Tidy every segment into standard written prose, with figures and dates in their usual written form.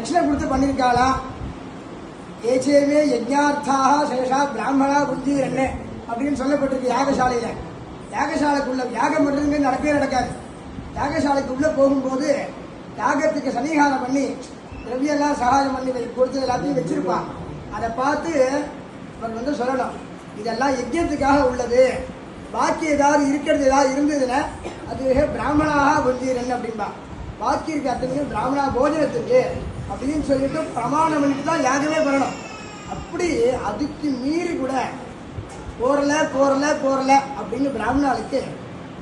தட்சிணை கொடுத்து பண்ணியிருக்காளா? ஏச்சேமே யஜ்ஞார்த்தாக சேஷா பிராமணா புத்தி என்ன அப்படின்னு சொல்லப்பட்டிருக்கு யாகசாலையில. யாகசாலைக்குள்ள யாகம் பண்ணுறதுங்க நடக்கவே நடக்காது. யாகசாலைக்கு உள்ள போகும்போது யாகத்துக்கு சன்னிகாரம் பண்ணி திரவியெல்லாம் சகாயம் பண்ணி கொடுத்து எல்லாத்தையும் வச்சிருப்பான். அதை பார்த்து இவர் சொல்லணும், இதெல்லாம் யஜ்யத்துக்காக உள்ளது, பாக்கி ஏதாவது இருக்கிறது ஏதாவது இருந்ததுன்னா அது பிராமணாக புத்திரன் அப்படின்பா. பாக்கி இருக்க அத்தனையும் பிராமணா போஜனத்துக்கு அப்படின்னு சொல்லிட்டு பிரமாணம் பண்ணிட்டு தான் யாகமே பண்ணணும். அப்படி அதுக்கு மீறி கூட போறல போறல போறல அப்படின்னு பிராமணாளுக்கு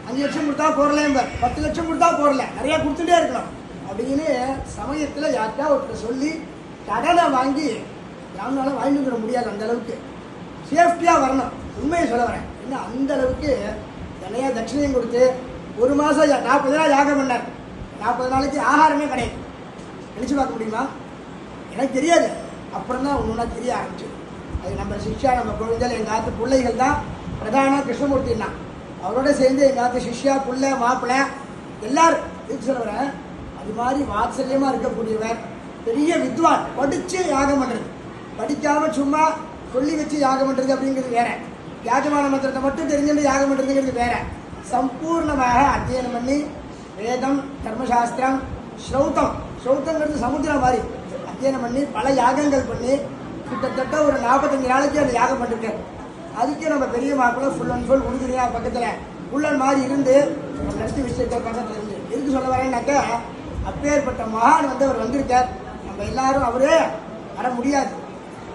5 லட்சம் கொடுத்தா போறலேம்பார், 10 லட்சம் கொடுத்தா போறல, நிறைய கொடுத்துட்டே இருக்கணும் அப்படின்னு சமயத்துல யார்ட்டா ஒருத்தர் சொல்லி கடனை வாங்கி பிராமணால வாங்கிட்டு வந்துட முடியாது. அந்த அளவுக்கு சேஃப்டியா வரணும். உண்மையை சொல்ல வரேன். என்ன அந்த அளவுக்கு நிறைய தட்சிணையும் கொடுத்து 1 மாசம் 40 நாள் யாகம் பண்ணார். 40 நாளைக்கு ஆகாரமே கிடையாது. நினைச்சு பார்க்க முடியுமா? எனக்கு தெரியாது. அப்புறம் தான் ஒன்றுனா தெரிய ஆரம்பிச்சு. அது நம்ம சிஷ்யா, நம்ம குழந்தைகள், எங்கள் ஆத்து பிள்ளைகள் தான் பிரதான கிருஷ்ணமூர்த்தின்னா. அவரோட சேர்ந்து எங்கள் ஆத்து சிஷ்யா, பிள்ளை, மாப்பிள்ளை எல்லாரும் எதுக்கு சொல்ல வரேன். அது மாதிரி வாத்சல்யமாக இருக்கக்கூடியவர், பெரிய வித்வான், படித்து யாகம் பண்ணுறது, படிக்காமல் சும்மா சொல்லி வச்சு யாகம் பண்ணுறது அப்படிங்கிறது வேற. யாஜமான மந்திரத்தை மட்டும் தெரிஞ்சுட்டு யாகம் பண்ணுறதுங்கிறது வேற. சம்பூர்ணமாக அத்தியனம் பண்ணி வேதம், தர்மசாஸ்திரம், ஸ்ரௌத்தம், ஸ்ரௌத்தங்கிறது சமுத்திரம் மாதிரி அத்தியனம் பண்ணி பல யாகங்கள் பண்ணி கிட்டத்தட்ட ஒரு 45 நாளைக்கு அந்த யாகம் பண்ணிருக்காரு. அதுக்கே நம்ம பெரிய மாப்பிள்ள ஃபுல் அண்ட் ஃபுல் உறுதுணையா பக்கத்தில் உள்ளன் மாதிரி இருந்து நஷ்ட விஷயத்தை பக்கத்தில் இருந்து எதுக்கு சொல்ல வரேன்னாக்க, அப்பேற்பட்ட மகான் அவர் வந்திருக்கார். நம்ம எல்லாரும் அவரே வர முடியாது,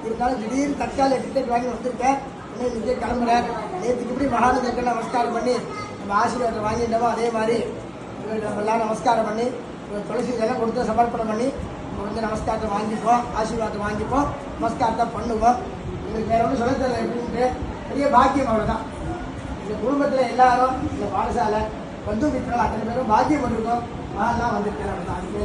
இருந்தாலும் திடீர்னு தற்காலிக டிக்கெட் வாங்கி வந்திருக்கேன். இன்னும் கிளம்புறேன். நேற்றுக்கு இப்படி மகானுக்கு நமஸ்காரம் பண்ணி நம்ம ஆசீர்வாதத்தை வாங்கிட்டோமோ அதே மாதிரி நம்ம எல்லாம் நமஸ்காரம் பண்ணி துளசி இதெல்லாம் கொடுத்து சமர்ப்பணம் பண்ணி நமஸ்காரத்தை வாங்கிப்போம், ஆசீர்வாதத்தை வாங்கிப்போம், நமஸ்காரத்தை பண்ணுவோம். எங்களுக்கு வேற ஒன்றும் சொல்ல தெரியல எப்படின்ட்டு பெரிய பாக்கியம். அவ்வளோதான். இந்த குடும்பத்தில் எல்லாரும் இந்த பாடசாலை பந்து மித்திரம் அத்தனை பேரும் பாக்கியம் பண்ணிருக்கோம். மகான்லாம் வந்திருக்கேன். அவ்வளோதான். அதுக்கு